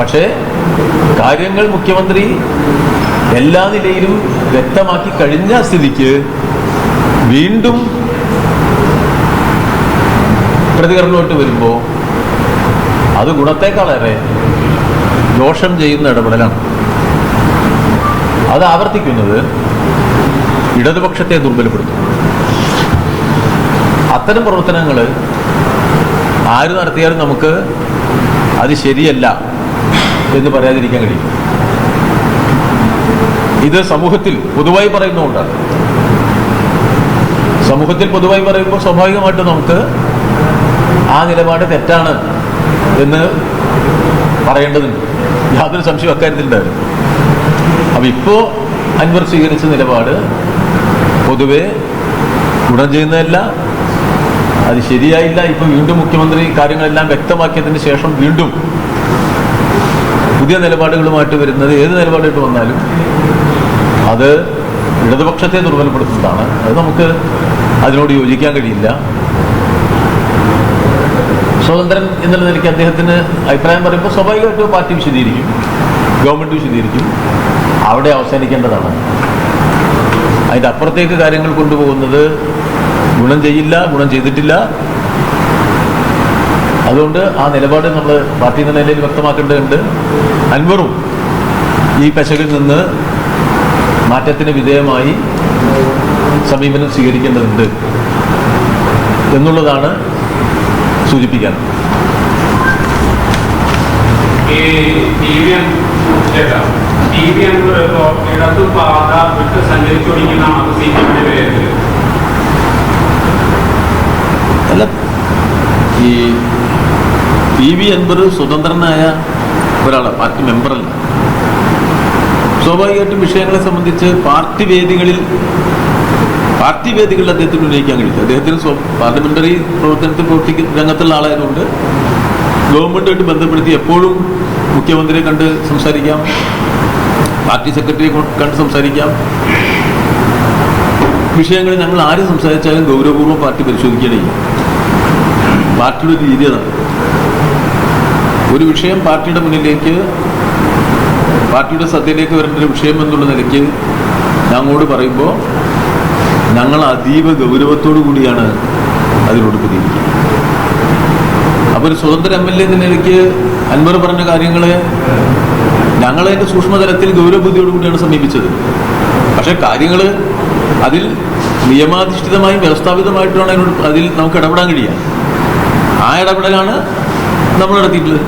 പക്ഷേ കാര്യങ്ങൾ മുഖ്യമന്ത്രി എല്ലാ നിലയിലും വ്യക്തമാക്കി കഴിഞ്ഞ സ്ഥിതിക്ക് വീണ്ടും പ്രതികരണമായിട്ട് വരുമ്പോൾ അത് ഗുണത്തേക്കാളേറെ ദോഷം ചെയ്യുന്ന ഇടപെടലാണ്. അത് ആവർത്തിക്കുന്നത് ഇടതുപക്ഷത്തെ ദുർബലപ്പെടുത്തും. അത്തരം പ്രവർത്തനങ്ങൾ ആര് നടത്തിയാലും നമുക്ക് അത് ശരിയല്ല എന്ന് പറയാതിരിക്കാൻ കഴിയും. ഇത് സമൂഹത്തിൽ പൊതുവായി പറയുന്നതുകൊണ്ടാണ്. സമൂഹത്തിൽ പൊതുവായി പറയുമ്പോൾ സ്വാഭാവികമായിട്ട് നമുക്ക് ആ നിലപാട് തെറ്റാണ് എന്ന് പറയേണ്ടതുണ്ട്. യാതൊരു സംശയം അക്കാര്യത്തിലുണ്ടായിരുന്നു. അപ്പം ഇപ്പോൾ അൻവർ സ്വീകരിച്ച നിലപാട് പൊതുവെ ഗുണം ചെയ്യുന്നതല്ല, അത് ശരിയായില്ല. ഇപ്പം വീണ്ടും മുഖ്യമന്ത്രി കാര്യങ്ങളെല്ലാം വ്യക്തമാക്കിയതിന് ശേഷം വീണ്ടും പുതിയ നിലപാടുകളുമായിട്ട് വരുന്നത്, ഏത് നിലപാടായിട്ട് വന്നാലും അത് ഇടതുപക്ഷത്തെ ദുർബലപ്പെടുത്തുന്നതാണ്. അത് നമുക്ക് അതിനോട് യോജിക്കാൻ കഴിയില്ല. സ്വതന്ത്രൻ എന്നുള്ള നിലയ്ക്ക് അദ്ദേഹത്തിന് അഭിപ്രായം പറയുമ്പോൾ സ്വാഭാവികമായിട്ടും പാർട്ടി വിശദീകരിക്കും, ഗവൺമെൻറ് വിശദീകരിക്കും. അവിടെ അവസാനിക്കേണ്ടതാണ്. അതിൻ്റെ അപ്പുറത്തേക്ക് കാര്യങ്ങൾ കൊണ്ടുപോകുന്നത് ഗുണം ചെയ്യില്ല, ഗുണം ചെയ്തിട്ടില്ല. അതുകൊണ്ട് ആ നിലപാട് നമ്മൾ പാർട്ടി എന്ന നിലയിൽ വ്യക്തമാക്കേണ്ടതുണ്ട്. അൻവറും ഈ പെശകിൽ നിന്ന് മാറ്റത്തിന് വിധേയമായി സമീപനം സ്വീകരിക്കേണ്ടതുണ്ട് എന്നുള്ളതാണ് സൂചിപ്പിക്കാൻ. ഇടതുപാത വിട്ട് സഞ്ചരിച്ചുകൊണ്ടിരിക്കുന്നതാണ് അല്ല, ഈ PV അൻവർ സ്വതന്ത്രനായ ഒരാളാണ്, പാർട്ടി മെമ്പറല്ല. സ്വാഭാവികമായിട്ടും വിഷയങ്ങളെ സംബന്ധിച്ച് പാർട്ടി വേദികളിൽ അദ്ദേഹത്തിന് ഉന്നയിക്കാൻ കഴിയും. അദ്ദേഹത്തിന് പാർലമെന്ററി പ്രവർത്തനത്തിൽ രംഗത്തുള്ള ആളായതുകൊണ്ട് ഗവൺമെന്റുമായിട്ട് ബന്ധപ്പെടുത്തി എപ്പോഴും മുഖ്യമന്ത്രിയെ കണ്ട് സംസാരിക്കാം, പാർട്ടി സെക്രട്ടറിയെ കണ്ട് സംസാരിക്കാം. വിഷയങ്ങളിൽ ഞങ്ങൾ ആരും സംസാരിച്ചാലും ഗൗരവപൂർവ്വം പാർട്ടി പരിശോധിക്കുകയാണ് ചെയ്യും. പാർട്ടിയുടെ ഒരു രീതി അതാണ്. ഒരു വിഷയം പാർട്ടിയുടെ മുന്നിലേക്ക്, പാർട്ടിയുടെ ശ്രദ്ധയിലേക്ക് വരേണ്ട ഒരു വിഷയം എന്നുള്ള നിലയ്ക്ക് ഞങ്ങളോട് പറയുമ്പോൾ ഞങ്ങൾ അതീവ ഗൗരവത്തോടു കൂടിയാണ് അതിനോട് പ്രതികരിക്കുന്നത്. അപ്പോൾ ഒരു സ്വതന്ത്ര MLA എന്ന നിലയ്ക്ക് അൻവർ പറഞ്ഞ കാര്യങ്ങളെ ഞങ്ങളതിൻ്റെ സൂക്ഷ്മതലത്തിൽ ഗൗരവബുദ്ധിയോടു കൂടിയാണ് സമീപിച്ചത്. പക്ഷേ കാര്യങ്ങൾ അതിൽ നിയമാധിഷ്ഠിതമായും വ്യവസ്ഥാപിതമായിട്ടാണ് അതിൽ നമുക്ക് ഇടപെടാൻ കഴിയുക. ആ ഇടപെടലാണ് നമ്മൾ നടത്തിയിട്ടുള്ളത്.